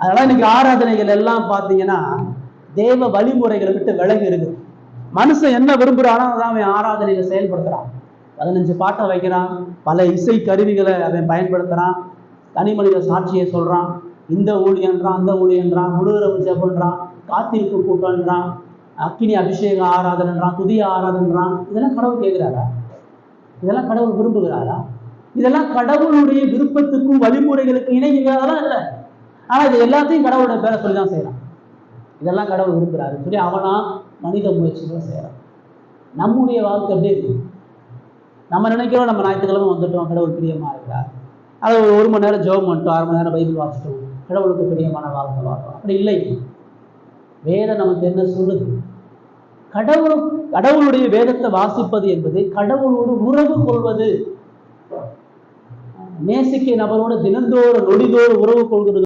அதனால இன்னைக்கு ஆராதனைகள் எல்லாம் பார்த்தீங்கன்னா தேவ வழிமுறைகளை விட்டு விலகி இருக்கு. மனுஷன் என்ன விரும்புறானோ அதான் அவன் ஆராதனையை செயல்படுத்துறான். 15 பாட்டை வைக்கிறான், பல இசை கருவிகளை அவன் பயன்படுத்துறான், தனி மனித சாட்சியை சொல்றான், இந்த ஊழியன்றான் அந்த ஊழியன்றான், முழுகிறவு ஜெபன்றான், காத்திருப்பு கூட்டம்ன்றான், அக்கினி அபிஷேக ஆராதனைன்றான், புதிய ஆராதனைன்றான். இதெல்லாம் கடவுள் கேட்கிறாரா? இதெல்லாம் கடவுள் விரும்புகிறாரா? இதெல்லாம் கடவுளுடைய விருப்பத்துக்கும் வழிமுறைகளுக்கு இணைகிறதெல்லாம் இல்லை. ஆனா இது எல்லாத்தையும் கடவுளுடைய பேரை சொல்லிதான் செய்யறான். இதெல்லாம் கடவுள் விரும்புகிறாரு சொல்லி அவனா மனித முயற்சிகளை செய்யறான். நம்முடைய வாழ்க்கை எப்படி இருக்கு? நம்ம நினைக்கிறோம் நம்ம ஞாயிற்றுக்கிழமை வந்துட்டோம், கடவுள் பிரியமா இருக்கிறார், அதை 1 மணி நேரம் ஜெபம் பண்ணிட்டோம், 1/2 மணி நேரம் பைபிள் வாசிட்டோம், கடவுளுக்கு பிரியமான வாழ்க்கை வாழ்றோம். அப்படி இல்லை. வேதம் நமக்கு என்ன சொல்லுது? கடவுளுடைய வேதத்தை வாசிப்பது என்பது கடவுளோடு உறவு கொள்வது. நேசிக்க நபரோடு தினந்தோறும் நொடிதோறும் உறவு கொள்கிறது.